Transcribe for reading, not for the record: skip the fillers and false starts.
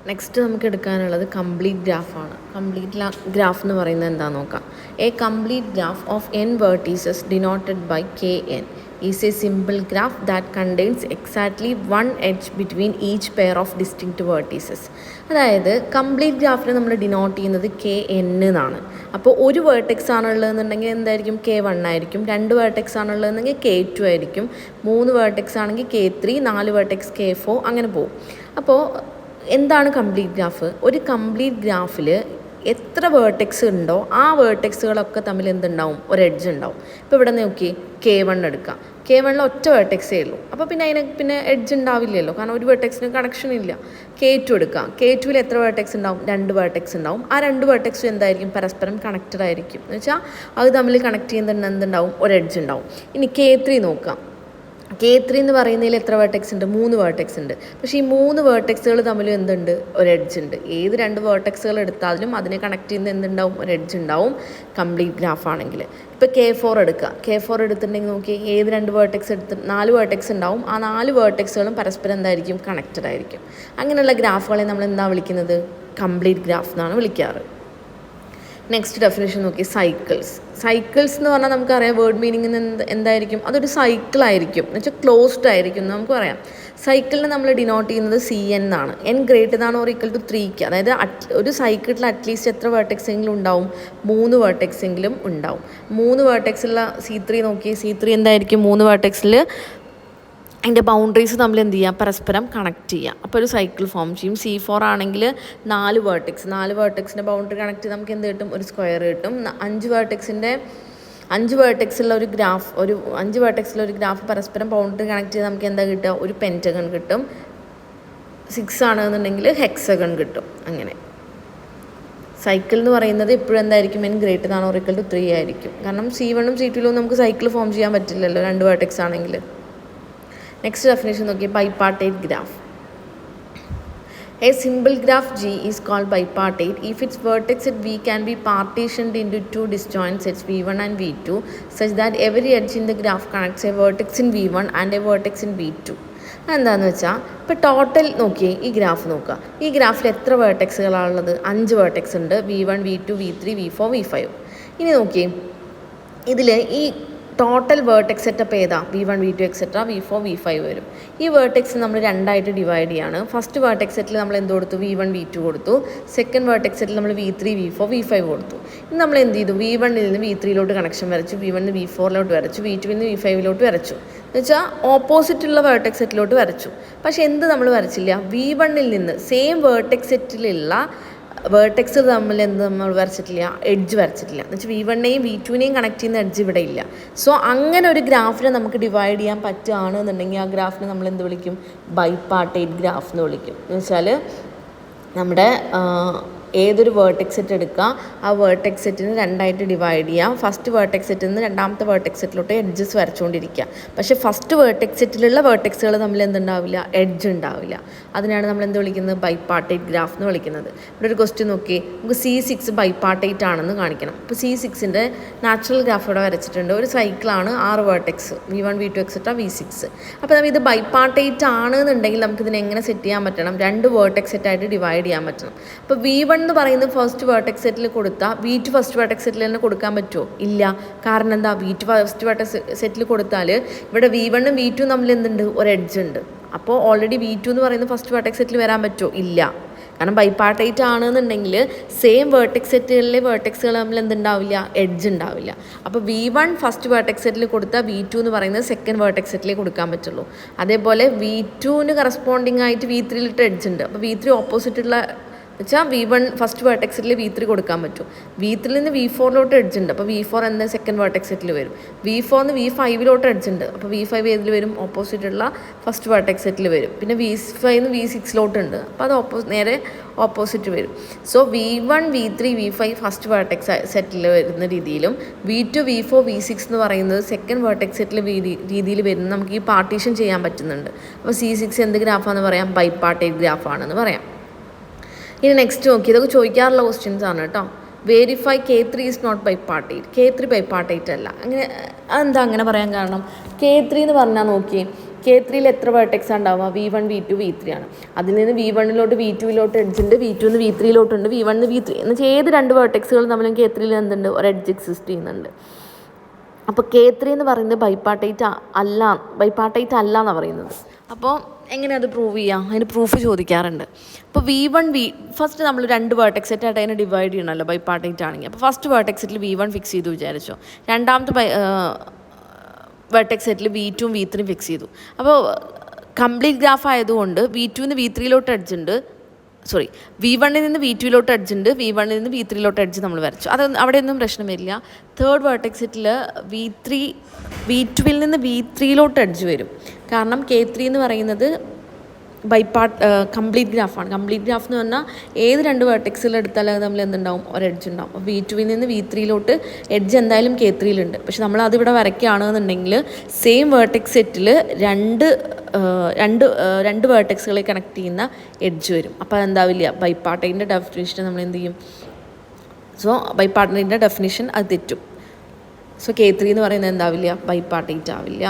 Next നമുക്ക് എടുക്കാനുള്ളത് complete ഗ്രാഫാണ്. Complete graph എന്ന് പറയുന്നത് എന്താണെന്ന് നോക്കാം. A complete graph of n vertices denoted by kn is a simple graph that contains exactly one edge between each pair of distinct vertices. അതായത് complete ഗ്രാഫിനെ നമ്മൾ denote ചെയ്യുന്നത് kn എന്നാണ്. അപ്പോൾ ഒരു വേർട്ടെക്സ് ആണുള്ളതെന്നുണ്ടെങ്കിൽ എന്തായിരിക്കും k1 ആയിരിക്കും, രണ്ട് വേർട്ടെക്സ് ആണുള്ളതെന്നുണ്ടെങ്കിൽ k2 ആയിരിക്കും, മൂന്ന് വേർട്ടെക്സ് ആണെങ്കിൽ k3, നാല് വേർട്ടെക്സ് k4 അങ്ങനെ പോകും. അപ്പോൾ എന്താണ് കംപ്ലീറ്റ് ഗ്രാഫ്? ഒരു കംപ്ലീറ്റ് ഗ്രാഫിൽ എത്ര വേർട്ടെക്സ് ഉണ്ടോ ആ വേർട്ടെക്സുകളൊക്കെ തമ്മിൽ എന്തുണ്ടാവും? ഒരു എഡ്ജ് ഉണ്ടാവും. ഇപ്പോൾ ഇവിടെ നോക്കി k1 എടുക്കാം. k1 ഒറ്റ വേർട്ടെക്സേ ഉള്ളൂ, അപ്പോൾ പിന്നെ എഡ്ജ് ഉണ്ടാവില്ലല്ലോ, കാരണം ഒരു വേർട്ടെക്സിന് കണക്ഷൻ ഇല്ല. k2 എടുക്കാം. k2 എത്ര വേർട്ടെക്സ് ഉണ്ടാവും? രണ്ട് വേർട്ടെക്സ് ഉണ്ടാവും. ആ രണ്ട് വേർട്ടെക്സും എന്തായിരിക്കും? പരസ്പരം കണക്റ്റഡ് ആയിരിക്കും. എന്ന് വെച്ചാൽ അത് തമ്മിൽ കണക്ട് ചെയ്യുന്ന എന്തുണ്ടാവും? ഒരു എഡ്ജ് ഉണ്ടാവും. ഇനി k3 നോക്കാം. k3 എന്ന് പറയുന്നതിൽ എത്ര വേർട്ടെക്സ് ഉണ്ട്? മൂന്ന് വേർട്ടെക്സ് ഉണ്ട്. പക്ഷേ ഈ മൂന്ന് വേർട്ടെക്സുകൾ തമ്മിൽ എന്തുണ്ട്? ഒരു എഡ്ജ് ഉണ്ട്. ഏത് രണ്ട് വേർട്ടെക്സുകൾ എടുത്താലും അതിനെ കണക്ട് ചെയ്യുന്ന എന്തുണ്ടാവും? ഒരു എഡ്ജ് ഉണ്ടാവും കംപ്ലീറ്റ് ഗ്രാഫ് ആണെങ്കിൽ. ഇപ്പോൾ k4 എടുക്കുക. k4 എടുത്തിട്ടുണ്ടെങ്കിൽ നോക്കി, ഏത് രണ്ട് വേർട്ടെക്സ് നാല് വേർട്ടെക്സ് ഉണ്ടാവും. ആ നാല് വേർട്ടെക്സുകളും പരസ്പരം എന്തായിരിക്കും? കണക്റ്റഡ് ആയിരിക്കും. അങ്ങനെയുള്ള ഗ്രാഫുകളെ നമ്മൾ എന്താ വിളിക്കുന്നത്? കംപ്ലീറ്റ് ഗ്രാഫ് എന്നാണ് വിളിക്കാറ്. നെക്സ്റ്റ് ഡെഫിനേഷൻ നോക്കി, സൈക്കിൾസ് എന്ന് പറഞ്ഞാൽ നമുക്കറിയാം വേർഡ് മീനിങ് എന്തായിരിക്കും? അതൊരു സൈക്കിളായിരിക്കും, എന്ന് വെച്ചാൽ ക്ലോസ്ഡ് ആയിരിക്കും എന്ന് നമുക്ക് പറയാം. സൈക്കിളിനെ നമ്മൾ ഡിനോട്ട് ചെയ്യുന്നത് cn എന്നാണ്. n > or = 3ക്ക്, അതായത് ഒരു സൈക്കിളിൽ അറ്റ്ലീസ്റ്റ് എത്ര വേർട്ടെക്സ് എങ്കിലും ഉണ്ടാവും? മൂന്ന് വേർട്ടെക്സ് എങ്കിലും ഉണ്ടാവും. മൂന്ന് വേർട്ടെക്സുള്ള c3 നോക്കി, c3 എന്തായിരിക്കും? മൂന്ന് വേർട്ടെക്സിൽ അതിൻ്റെ ബൗണ്ടറീസ് തമ്മിൽ എന്ത് ചെയ്യുക? പരസ്പരം കണക്ട് ചെയ്യുക. അപ്പോൾ ഒരു സൈക്കിൾ ഫോം ചെയ്യും. c4 ആണെങ്കിൽ നാല് വേർട്ടെക്സിൻ്റെ ബൗണ്ടറി കണക്ട് ചെയ്ത് നമുക്ക് എന്ത് കിട്ടും? ഒരു സ്ക്വയർ കിട്ടും. അഞ്ച് വേർട്ടെക്സുള്ള ഒരു ഗ്രാഫ് പരസ്പരം ബൗണ്ടറി കണക്ട് ചെയ്ത് നമുക്ക് എന്താ കിട്ടുക? ഒരു പെൻറ്റഗൺ കിട്ടും. 6 ആണെന്നുണ്ടെങ്കിൽ ഹെക്സഗൺ കിട്ടും. അങ്ങനെ സൈക്കിൾ എന്ന് പറയുന്നത് എപ്പോഴും എന്തായിരിക്കും? n > or = 3 ആയിരിക്കും. കാരണം c1 c2 നമുക്ക് സൈക്കിൾ ഫോം ചെയ്യാൻ പറ്റില്ലല്ലോ രണ്ട് വേർട്ടെക്സ് ആണെങ്കിൽ. നെക്സ്റ്റ് ഡെഫിനേഷൻ നോക്കി, bipartite graph. A simple graph G is called bipartite if its vertex at V can be partitioned into two disjoint sets V1 and V2 such that every edge in the graph connects a vertex in V1 and a vertex in V2. എന്താണെന്ന് വെച്ചാൽ ഇപ്പോൾ total നോക്കിയേ, ഈ graph നോക്കുക. ഈ ഗ്രാഫിൽ എത്ര വേർട്ടെക്സുകളാണുള്ളത്? 5 vertex ഉണ്ട്. V1, V2, V3, V4, V5. ഇനി നോക്കിയേ, ഇതിൽ ഈ ടോട്ടൽ വേർട്ടെക്സ് സെറ്റപ്പ് ഏതാ? V1, V2 etcetera V4, V5 വരും. ഈ വേർട്ടെക്സ് നമ്മൾ രണ്ടായിട്ട് ഡിവൈഡ് ചെയ്യാണ്. ഫസ്റ്റ് വേർട്ടെക്സ് സെറ്റിൽ നമ്മൾ എന്ത് കൊടുത്തു? V1, V2 കൊടുത്തു. സെക്കൻഡ് വേർട്ടെക്സ് സെറ്റിൽ നമ്മൾ V3, V4, V5 കൊടുത്തു. ഇനി നമ്മൾ എന്ത് ചെയ്തു? V1 നിന്ന് V3 കണക്ഷൻ വരച്ചു, V1 നിന്ന് V4 വരച്ചു, V2 നിന്ന് V5 വരച്ചു. എന്ന് വെച്ചാൽ ഓപ്പോസിറ്റുള്ള വേർട്ടെക്സ് സെറ്റിലോട്ട് വരച്ചു. പക്ഷേ എന്ത് നമ്മൾ വരച്ചില്ല? V1 നിന്ന് സെയിം വേർട്ടെക്സ് സെറ്റിലുള്ള വേർട്ടെക്സ് തമ്മിൽ നമ്മൾ വരച്ചിട്ടില്ല? എഡ്ജ് വരച്ചിട്ടില്ല. എന്ന് വെച്ചാൽ V1നെയും V2നെയും കണക്ട് ചെയ്യുന്ന എഡ്ജ് ഇവിടെ ഇല്ല. സോ അങ്ങനെ ഒരു ഗ്രാഫിനെ നമുക്ക് ഡിവൈഡ് ചെയ്യാൻ പറ്റുകയാണെന്നുണ്ടെങ്കിൽ ആ ഗ്രാഫിനെ നമ്മൾ എന്ത് വിളിക്കും? ബൈപാർട്ടേറ്റ് ഗ്രാഫ് എന്ന് വിളിക്കും. എന്ന് വെച്ചാൽ നമ്മുടെ ഏതൊരു വേർട്ടെക്സ് സെറ്റ് എടുക്കുക, ആ വേർട്ടെക്സ് സെറ്റിന് രണ്ടായിട്ട് ഡിവൈഡ് ചെയ്യുക. ഫസ്റ്റ് വേർട്ടെക്സ് സെറ്റിൽ നിന്ന് രണ്ടാമത്തെ വേർട്ടെക്സ് സെറ്റിലോട്ട് എഡ്ജസ് വരച്ചുകൊണ്ടിരിക്കുക. പക്ഷേ ഫസ്റ്റ് വേർട്ടെക്സ് സെറ്റിലുള്ള വേർട്ടെക്സുകൾ തമ്മിൽ എന്തുണ്ടാവില്ല? എഡ്ജ് ഉണ്ടാവില്ല. അതിനാണ് നമ്മൾ എന്ത് വിളിക്കുന്നത്? ബൈപാർട്ടേറ്റ് ഗ്രാഫ് എന്ന് വിളിക്കുന്നത്. ഇവിടെ ഒരു ക്വസ്റ്റ്യൻ നോക്കി, നമുക്ക് C6 ബൈപാർട്ടേറ്റ് ആണെന്ന് കാണിക്കണം. ഇപ്പോൾ C6ൻ്റെ നാച്ചുറൽ ഗ്രാഫ് ഇവിടെ വരച്ചിട്ടുണ്ട്. ഒരു സൈക്കിളാണ്, 6 vertex V1, V2 etcetera V6. അപ്പോൾ നമ്മൾ ഇത് ബൈപാർട്ടേറ്റ് ആണെന്നുണ്ടെങ്കിൽ നമുക്കിതിനെ എങ്ങനെ സെറ്റ് ചെയ്യാൻ പറ്റണം? രണ്ട് വേർട്ടെക്സ് സെറ്റായിട്ട് ഡിവൈഡ് ചെയ്യാൻ പറ്റണം. അപ്പോൾ V1 എന്ന് പറയുന്നത് ഫസ്റ്റ് വേർട്ടെക്സ് സെറ്റിൽ കൊടുത്താൽ V2 ഫസ്റ്റ് വേർട്ടെക്സ് സെറ്റിൽ തന്നെ കൊടുക്കാൻ പറ്റുമോ? ഇല്ല. കാരണം എന്താ? V2 ഫസ്റ്റ് വേർട്ടെക്സ് സെറ്റിൽ കൊടുത്താൽ ഇവിടെ V1 ഉം V2 തമ്മിൽ എന്തുണ്ട്? ഒരു എഡ്ജ് ഉണ്ട്. അപ്പോൾ ഓൾറെഡി V2 എന്ന് പറയുന്നത് ഫസ്റ്റ് വേർട്ടെക്സ് സെറ്റിൽ വരാൻ പറ്റുമോ? ഇല്ല. കാരണം ബൈപാർട്ടേറ്റ് ആണെന്നുണ്ടെങ്കിൽ സെയിം വേർട്ടെക്സ് സെറ്റുകളിലെ വേർട്ടെക്സുകൾ തമ്മിൽ എന്തുണ്ടാവില്ല? എഡ്ജ് ഉണ്ടാവില്ല. അപ്പോൾ V1 ഫസ്റ്റ് വേർട്ടെക്സ് സെറ്റിൽ കൊടുത്താൽ V2 എന്ന് പറയുന്നത് സെക്കൻഡ് വേർട്ടെക്സ് സെറ്റിലേ കൊടുക്കാൻ പറ്റുള്ളൂ. അതേപോലെ V2ന് കറസ്പോണ്ടിങ് ആയിട്ട് V3 എഡ്ജ് ഉണ്ട്. അപ്പോൾ V3 ഓപ്പോസിറ്റുള്ള വെച്ചാൽ V1 ഫസ്റ്റ് വേർട്ടെക്സ് സെറ്റിൽ V3 കൊടുക്കാൻ പറ്റും. V3 നിന്ന് V4 എഡ്ജ് ഉണ്ട്. അപ്പോൾ V4 എന്താ? സെക്കൻഡ് വേർട്ടെക്സ് സെറ്റിൽ വരും. V4 നിന്ന് V5 എഡ്ജ് ഉണ്ട്. അപ്പോൾ V5 ഏതിൽ വരും? ഓപ്പോസിറ്റുള്ള ഫസ്റ്റ് വേർട്ടെക്സ് സെറ്റിൽ വരും. പിന്നെ V5 നിന്ന് V6 ഉണ്ട്. അപ്പോൾ അത് നേരെ ഓപ്പോസിറ്റ് വരും. So V1, V3, V5 first vertex സെറ്റിൽ വരുന്ന രീതിയിലും V2, V4, V6 എന്ന് പറയുന്നത് സെക്കൻഡ് വേർട്ടെക്സ് സെറ്റിൽ രീതിയിൽ വരുന്ന നമുക്ക് ഈ പാർട്ടീഷൻ ചെയ്യാൻ പറ്റുന്നുണ്ട്. അപ്പോൾ C6 എന്ത് ഗ്രാഫാണെന്ന് പറയാം? ബൈപാർട്ടേറ്റ് ഗ്രാഫാണെന്ന് പറയാം. ഇനി നെക്സ്റ്റ് നോക്കി, ഇതൊക്കെ ചോദിക്കാറുള്ള ക്വസ്റ്റ്യൻസ് ആണ് കേട്ടോ. Verify k3 is not bipartite. k3 bipartite അല്ല. അതെന്താ അങ്ങനെ പറയാൻ കാരണം? k3 എന്ന് പറഞ്ഞാൽ നോക്കി, K3 എത്ര വേർട്ടെക്സ് ഉണ്ടാവുക? V1 V2 V3 ആണ്. അതിൽ നിന്ന് V1 V2 എഡ്ജ് ഉണ്ട്, V2 V3 ഉണ്ട്, V1 V3 എന്ന് വെച്ചാൽ ഏത് രണ്ട് വേർട്ടെക്സുകൾ തമ്മിലും K3 എന്തുണ്ട്? ഒരു എഡ്ജ് എക്സിസ്റ്റ് ചെയ്യുന്നുണ്ട്. അപ്പോൾ K3 എന്ന് പറയുന്നത് ബൈപ്പാർട്ടൈറ്റ് അല്ല എന്നാണ് പറയുന്നത്. അപ്പോൾ എങ്ങനെ അത് പ്രൂവ് ചെയ്യാം? അതിന് പ്രൂഫ് ചോദിക്കാറുണ്ട്. അപ്പോൾ ഫസ്റ്റ് നമ്മൾ രണ്ട് വേർട്ടെക്സ് സെറ്റായിട്ട് അതിനെ ഡിവൈഡ് ചെയ്യണമല്ലോ ബൈപ്പാർട്ടൈറ്റ് ആണെങ്കിൽ. അപ്പോൾ ഫസ്റ്റ് വേർട്ടെക്സ് സെറ്റിൽ V1 ഫിക്സ് ചെയ്തു വിചാരിച്ചോ. രണ്ടാമത്തെ വേർട്ടെക്സ് സെറ്റിൽ V2 V3 ഫിക്സ് ചെയ്തു. അപ്പോൾ കംപ്ലീറ്റ് ഗ്രാഫ് ആയതുകൊണ്ട് V2 V3 എഡ്ജ് ഉണ്ട്, V1 V2 എഡ്ജ് ഉണ്ട്, V1 V3 എഡ്ജ് നമ്മൾ വരച്ചു. അത് അവിടെയൊന്നും പ്രശ്നം വരില്ല. തേർഡ് വേർട്ടെക്സ് സെറ്റിൽ V2 V3 എഡ്ജ് വരും. കാരണം K3 എന്ന് പറയുന്നത് കംപ്ലീറ്റ് ഗ്രാഫാണ്. കംപ്ലീറ്റ് ഗ്രാഫ് എന്ന് പറഞ്ഞാൽ ഏത് രണ്ട് വേർട്ടെക്സിൽ എടുത്താലും അത് തമ്മിൽ എന്തുണ്ടാവും? ഒരു എഡ്ജ് ഉണ്ടാവും. അപ്പോൾ V2 V3 എഡ്ജ് എന്തായാലും K3 ഉണ്ട്. പക്ഷെ നമ്മൾ അതിവിടെ വരയ്ക്കുകയാണെന്നുണ്ടെങ്കിൽ സെയിം വേർട്ടെക്സ് സെറ്റിൽ രണ്ട് വേർട്ടെക്സുകളെ കണക്ട് ചെയ്യുന്ന എഡ്ജ് വരും. അപ്പോൾ അതെന്താവില്ല? ബൈപ്പാർട്ടൈറ്റിൻ്റെ ഡെഫിനിഷൻ നമ്മൾ എന്ത് ചെയ്യും? ബൈപ്പാർട്ടൈറ്റിൻ്റെ ഡെഫിനിഷൻ അത് തെറ്റും. K3 എന്ന് പറയുന്നത് എന്താവില്ല? ബൈപ്പാർട്ടൈറ്റ് ആവില്ല.